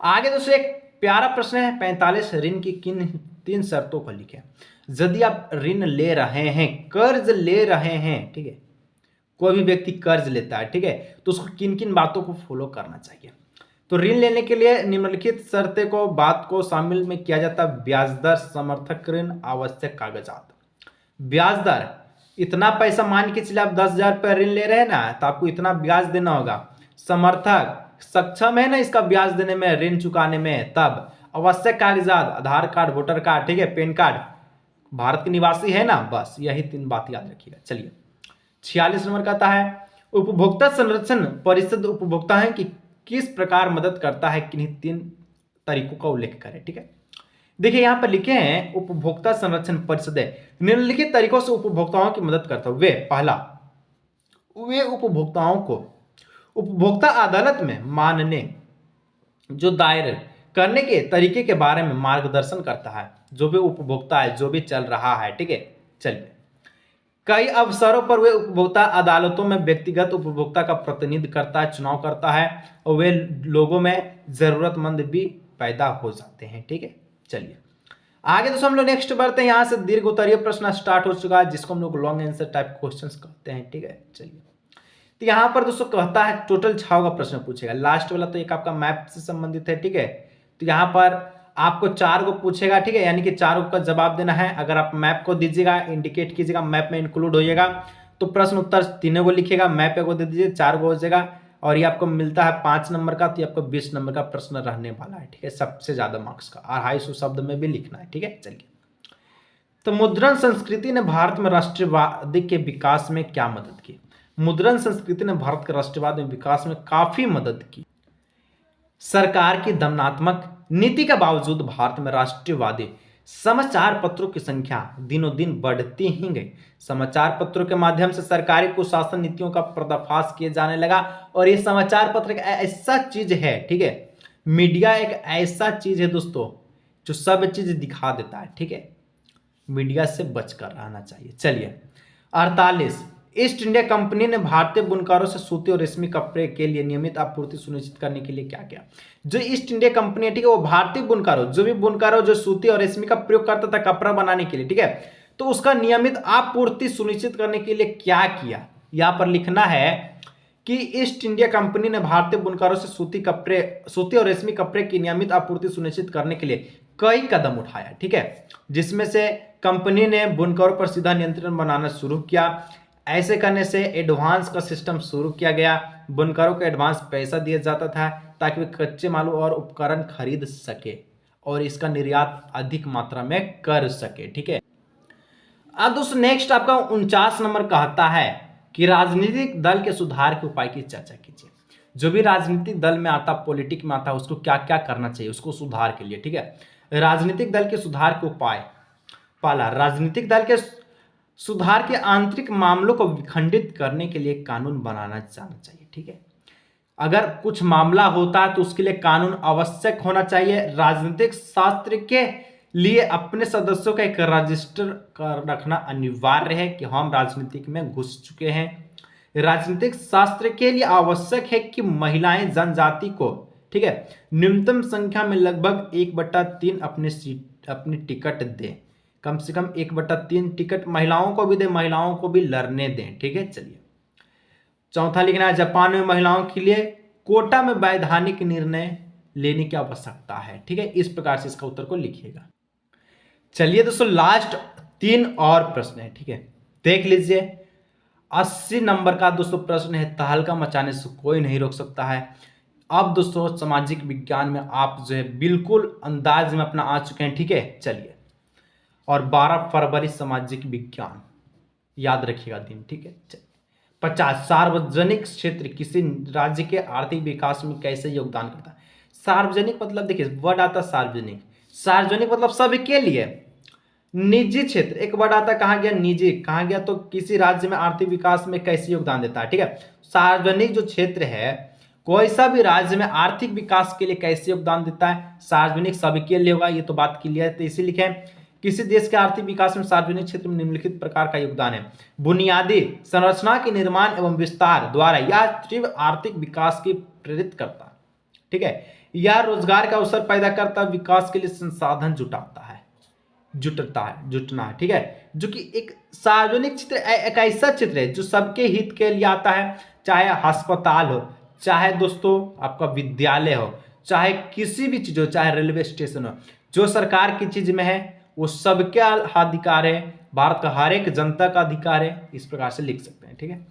आगे दोस्तों एक प्यारा प्रश्न है 45, ऋण की किन 3 शर्तों को लिखें। यदि आप ऋण ले रहे हैं, कर्ज ले रहे हैं, ठीक है, कोई भी व्यक्ति कर्ज लेता है, ठीक है, तो उसको किन किन बातों को फॉलो करना चाहिए। तो ऋण लेने के लिए निम्नलिखित शर्तें को बात को शामिल में किया जाता है। ब्याज दर, समर्थक ऋण, आवश्यक कागजात। ब्याज दर, इतना पैसा मान के चलिए आप 10,000 रुपये ऋण ले रहे हैं ना, तो आपको इतना ब्याज देना होगा। समर्थक सक्षम है ना इसका ब्याज देने में, ऋण चुकाने में, तब आवश्यक कागजात, आधार कार्ड, वोटर कार्ड, ठीक है, पैन कार्ड, भारत के निवासी है ना, बस यही 3 बात याद रखिएगा। चलिए 46 नंबर कहता है उपभोक्ता संरक्षण परिषद उपभोक्ता है कि किस प्रकार मदद करता है, किन्हीं 3 तरीकों का उल्लेख करें, ठीक है। देखिए यहां पर लिखे हैं उपभोक्ता संरक्षण परिषद निम्नलिखित तरीकों से उपभोक्ताओं की मदद करता है। वे पहला, वे उपभोक्ताओं को उपभोक्ता अदालत में मानने जो दायर करने के तरीके के बारे में मार्गदर्शन करता है, जो भी उपभोक्ता है, जो भी चल रहा है, ठीक है। चलिए कई अवसरों पर वे उपभोक्ता अदालतों में व्यक्तिगत उपभोक्ता का प्रतिनिधित्व करता है, चुनाव करता है, और वे लोगों में जरूरतमंद भी पैदा हो जाते हैं, ठीक है। चलिए आगे दोस्तों हम लोग नेक्स्ट बढ़ते हैं। यहाँ से दीर्घ उत्तरीय प्रश्न स्टार्ट हो चुका है, जिसको हम लोग लॉन्ग आंसर टाइप क्वेश्चंस कहते हैं। ठीक है, चलिए। तो यहाँ पर दोस्तों कहता है टोटल 6 का प्रश्न पूछेगा। लास्ट वाला तो एक आपका मैप से संबंधित है। ठीक है, तो यहाँ पर आपको 4 को पूछेगा। ठीक है, यानी कि 4 का जवाब देना है। अगर आप मैप को दीजिएगा, इंडिकेट कीजिएगा, मैप में इंक्लूड होइएगा, तो प्रश्न उत्तर तीनों को लिखिएगा, मैप को दे दीजिए, 4 को हो जाएगा। और ये आपको मिलता है 5 नंबर का, तो ये आपको 20 नंबर का प्रश्न रहने वाला है। ठीक है, सबसे ज्यादा मार्क्स का, 250 शब्द में भी लिखना है। ठीक है, चलिए। तो मुद्रण संस्कृति ने भारत में राष्ट्रवाद के विकास में क्या मदद की? मुद्रण संस्कृति ने भारत के राष्ट्रवाद में विकास में काफी मदद की। सरकार की दमनात्मक नीति के बावजूद भारत में राष्ट्रवादी समाचार पत्रों की संख्या दिनों दिन बढ़ती ही गई। समाचार पत्रों के माध्यम से सरकारी कुशासन नीतियों का पर्दाफाश किए जाने लगा। और ये समाचार पत्र एक ऐसा चीज है, ठीक है, मीडिया एक ऐसा चीज है दोस्तों जो सब चीज दिखा देता है। ठीक है, मीडिया से बचकर रहना चाहिए। चलिए, 48 ईस्ट इंडिया कंपनी ने भारतीय बुनकरों से सूती और रेशमी कपड़े के लिए नियमित आपूर्ति सुनिश्चित करने के लिए क्या किया? जो ईस्ट इंडिया कंपनी है, ठीक है, वो भारतीय बुनकरों, जो भी बुनकरों जो सूती और रेशमी का प्रयोग करता था कपड़ा बनाने के लिए, ठीक है, तो उसका नियमित आपूर्ति सुनिश्चित करने के लिए क्या किया? यहां पर लिखना है कि ईस्ट इंडिया कंपनी ने भारतीय बुनकरों से सूती और रेशमी कपड़े की नियमित आपूर्ति सुनिश्चित करने के लिए कई कदम उठाया। ठीक है, जिसमें से कंपनी ने बुनकरों पर सीधा नियंत्रण बनाना शुरू किया। ऐसे करने से एडवांस का सिस्टम शुरू किया गया। बुनकरों को एडवांस पैसा दिया जाता था ताकि वे कच्चे मालों और उपकरण खरीद सके और इसका निर्यात अधिक मात्रा में कर सके। ठीक है, अब दोस्तों नेक्स्ट आपका 49 नंबर कहता है कि राजनीतिक दल के सुधार के उपाय की चर्चा कीजिए। जो भी राजनीतिक दल में आता, पॉलिटिक में आता, उसको क्या क्या करना चाहिए उसको सुधार के लिए। ठीक है, राजनीतिक दल के सुधार के उपाय। पहला, राजनीतिक दल के सुधार के आंतरिक मामलों को विखंडित करने के लिए कानून बनाना जाना चाहिए। ठीक है, अगर कुछ मामला होता है तो उसके लिए कानून आवश्यक होना चाहिए। राजनीतिक शास्त्र के लिए अपने सदस्यों का एक रजिस्टर कर रखना अनिवार्य है कि हम राजनीतिक में घुस चुके हैं। राजनीतिक शास्त्र के लिए आवश्यक है कि महिलाएं जनजाति को, ठीक है, न्यूनतम संख्या में लगभग 1/3 अपनी टिकट दें। कम से कम 1/3 टिकट महिलाओं को भी दें, महिलाओं को भी लड़ने दें। ठीक है, चलिए। चौथा लिखना है, जापान में महिलाओं के लिए कोटा में वैधानिक निर्णय लेने की आवश्यकता है। ठीक है, इस प्रकार से इसका उत्तर को लिखिएगा। चलिए दोस्तों, लास्ट 3 और प्रश्न है। ठीक है, देख लीजिए। 80 नंबर का दोस्तों प्रश्न है, तहलका मचाने से कोई नहीं रोक सकता है। अब दोस्तों सामाजिक विज्ञान में आप जो है बिल्कुल अंदाज में अपना आ चुके हैं। ठीक है, चलिए। और 12 फरवरी सामाजिक विज्ञान याद रखिएगा दिन। ठीक है, 50 सार्वजनिक क्षेत्र किसी राज्य के आर्थिक विकास में कैसे योगदान करता है? सार्वजनिक मतलब देखिए, वर्ड आता सार्वजनिक, सार्वजनिक मतलब सबके लिए। निजी क्षेत्र, एक वर्ड आता कहाँ गया, निजी, कहाँ गया, तो किसी राज्य में आर्थिक विकास में कैसे योगदान देता है। ठीक है, सार्वजनिक जो क्षेत्र है, कोई सा भी राज्य में आर्थिक विकास के लिए कैसे योगदान देता है, सार्वजनिक सबके लिए होगा। ये तो बात क्लियर है, तो इसी लिखे किसी देश के आर्थिक विकास में सार्वजनिक क्षेत्र में निम्नलिखित प्रकार का योगदान है। बुनियादी संरचना के निर्माण एवं विस्तार द्वारा यह तीव्र आर्थिक विकास की प्रेरित करता है। ठीक है, यह रोजगार का अवसर पैदा करता, विकास के लिए संसाधन जुटाना है। ठीक है, जो कि एक सार्वजनिक क्षेत्र एक ऐसा क्षेत्र है जो सबके हित के लिए आता है। चाहे अस्पताल हो, चाहे दोस्तों आपका विद्यालय हो, चाहे किसी भी चीज हो, चाहे रेलवे स्टेशन हो, जो सरकार की चीज में है वो सबके अधिकार है, भारत का हर एक जनता का अधिकार है। इस प्रकार से लिख सकते हैं। ठीक है,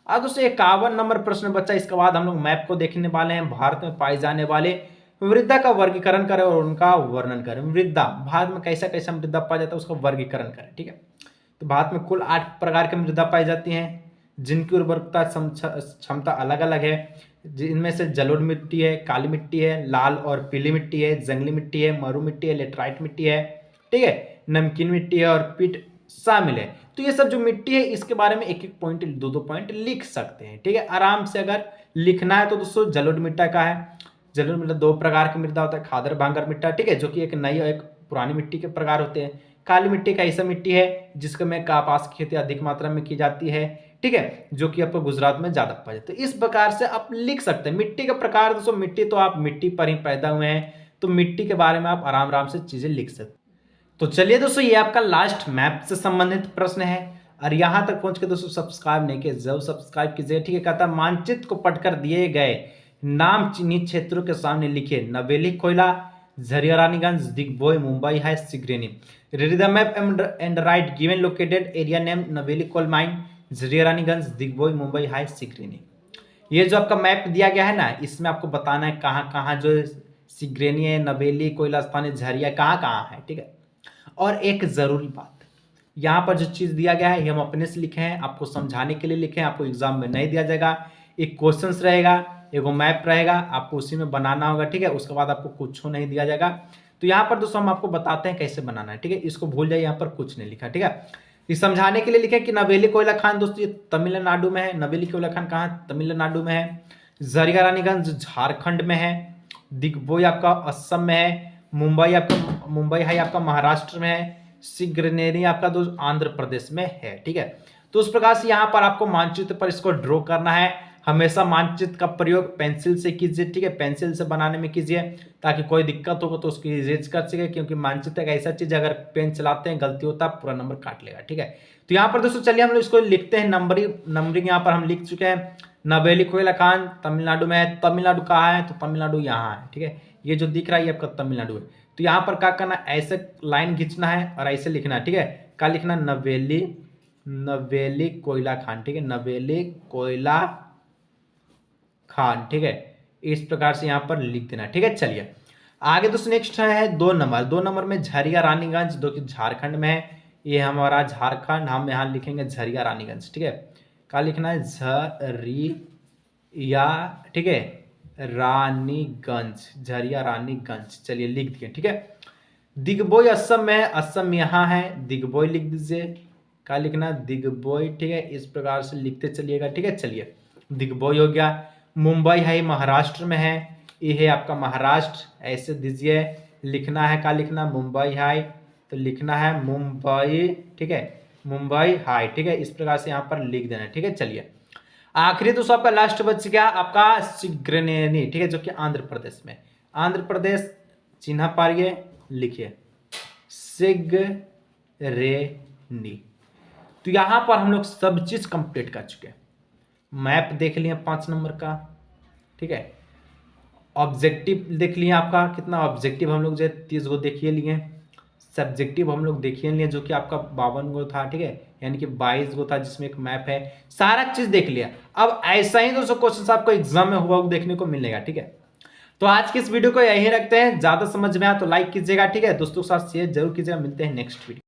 अब दोस्तों 51 नंबर प्रश्न बच्चा। इसके बाद हम लोग मैप को देखने वाले हैं। भारत में पाए जाने वाले मृदा का वर्गीकरण करें और उनका वर्णन करें। मृदा, भारत में कैसा कैसा मृदा पाया जाता है उसका वर्गीकरण करें। ठीक है, तो भारत में कुल 8 प्रकार की मृदा पाई जाती हैं, जिनकी उर्वरकता क्षमता अलग अलग है। जिनमें से जलोढ़ मिट्टी है, काली मिट्टी है, लाल और पीली मिट्टी है, जंगली मिट्टी है, मरु मिट्टी है, लेटराइट मिट्टी है, ठीक है, नमकीन मिट्टी है और पिट शामिल है। तो ये सब जो मिट्टी है इसके बारे में एक एक पॉइंट, 2-2 पॉइंट लिख सकते हैं। ठीक है, आराम से अगर लिखना है तो दोस्तों जलोढ़ मिट्टी का है। जलोढ़ मिट्टी 2 प्रकार की मृदा होता है, खादर भांगर मिट्टी, ठीक है, जो कि एक नई और एक पुरानी मिट्टी के प्रकार होते हैं। काली मिट्टी का ऐसा मिट्टी है जिसके में कपास की खेती अधिक मात्रा में की जाती है। ठीक है, जो कि आपको गुजरात में ज्यादा पाया जाता है। इस प्रकार से आप लिख सकते हैं मिट्टी का प्रकार। दोस्तों मिट्टी तो आप मिट्टी पर ही पैदा हुए हैं, तो मिट्टी के बारे में आप आराम से चीजें लिख सकते हैं। तो चलिए दोस्तों, ये आपका लास्ट मैप से संबंधित प्रश्न है और यहां तक पहुंच के दोस्तों सब्सक्राइब नहीं किए जरूर सब्सक्राइब कीजिए। ठीक है, कहता है मानचित्र को पढ़कर दिए गए नाम चिन्हित क्षेत्रों के सामने लिखिए। नवेली, कोयला, Jharia Raniganj, Digboi, Mumbai High, Singareni. Read the map and write given located area name Neyveli coal mine, Jharia Raniganj, Digboi, Mumbai High, Singareni. ये जो आपका मैप दिया गया है ना, इसमें आपको बताना है कहाँ कहाँ जो सिगरेनी है, नवेली, कोयला स्थान, झरिया कहाँ कहाँ है। ठीक है, और एक जरूरी बात, यहाँ पर जो चीज दिया गया है ये हम अपने से लिखे हैं, आपको समझाने के लिए लिखे हैं, आपको एग्जाम में नहीं दिया जाएगा। एक क्वेश्चंस रहेगा, एक मैप रहेगा, आपको उसी में बनाना होगा। ठीक है, उसके बाद आपको कुछ नहीं दिया जाएगा। तो यहाँ पर दोस्तों हम आपको बताते हैं कैसे बनाना है। ठीक है, इसको भूल जाइए, यहाँ पर कुछ नहीं लिखा। ठीक है, ये समझाने के लिए लिखे कि नवेली कोयला खान दोस्तों ये तमिलनाडु में है। नवेली कोयला खान कहाँ? तमिलनाडु में है। झरिया रानीगंज झारखंड में है। दिग्बोय आपका असम में है। मुंबई है आपका महाराष्ट्र में है। सिगरेनी आपका दोस्त आंध्र प्रदेश में है। ठीक है, तो उस प्रकार से यहाँ पर आपको मानचित्र पर इसको ड्रॉ करना है। हमेशा मानचित्र का प्रयोग पेंसिल से कीजिए। ठीक है, पेंसिल से बनाने में कीजिए ताकि कोई दिक्कत होगा तो उसकी इरेज कर सके, क्योंकि मानचित्र एक ऐसा चीज अगर पेन चलाते हैं गलती होता है पूरा नंबर काट लेगा। ठीक है, तो यहाँ पर दोस्तों चलिए हम लोग इसको लिखते हैं। नंबरिंग यहाँ पर हम लिख चुके हैं। नवेली कोयला खान तमिलनाडु में है। तमिलनाडु कहाँ है? तो तमिलनाडु यहाँ है। ठीक है, ये जो दिख रहा है ये आपका तमिलनाडु है। तो यहाँ पर क्या करना, ऐसे लाइन खींचना है और ऐसे लिखना है। ठीक है, क्या लिखना? नवेली कोयला खान। ठीक है, नवेली कोयला खान। ठीक है, इस प्रकार से यहाँ पर लिख देना। ठीक है, चलिए आगे दोस्तों नेक्स्ट है 2 नंबर। 2 नंबर में झरिया रानीगंज जो कि झारखंड में है। ये हमारा झारखंड, हम यहाँ लिखेंगे झरिया रानीगंज। ठीक है, क्या लिखना है? झरिया, ठीक है, रानीगंज, झरिया रानीगंज। चलिए लिख दिए। ठीक है, दिग्बोय असम में है। असम यहाँ है, दिग्बोय लिख दीजिए। क्या लिखना? दिग्बोय। ठीक है, इस प्रकार से लिखते चलिएगा। ठीक है, चलिए दिग्बोय हो गया। मुंबई है महाराष्ट्र में है। ये है आपका महाराष्ट्र, ऐसे दीजिए। लिखना है, क्या लिखना? मुंबई है, तो लिखना है मुंबई। ठीक है, मुंबई हाई। ठीक है, इस प्रकार से यहाँ पर लिख देना। ठीक है, चलिए आखिरी दोस्तों आपका लास्ट बच गया आपका सिगरेनी। ठीक है, जो कि आंध्र प्रदेश में। आंध्र प्रदेश चिन्ह पारिए, लिखिए सिगरेनी। तो यहाँ पर हम लोग सब चीज कंप्लीट कर चुके हैं। मैप देख लिए 5 नंबर का। ठीक है, ऑब्जेक्टिव देख लिए आपका कितना ऑब्जेक्टिव हम लोग जो 30 गो देखिए लिए। सब्जेक्टिव हम लोग देखिए लिए जो कि आपका 52 गो था। ठीक है, यानी कि 22 गो था जिसमें एक मैप है। सारा चीज देख लिया। अब ऐसा ही दोस्तों क्वेश्चन आपको एग्जाम में हुआ देखने को मिलेगा। ठीक है, तो आज की इस वीडियो को यहीं रखते हैं। ज्यादा समझ में आया तो लाइक कीजिएगा। ठीक है, दोस्तों के साथ शेयर जरूर कीजिएगा। मिलते हैं नेक्स्ट वीडियो।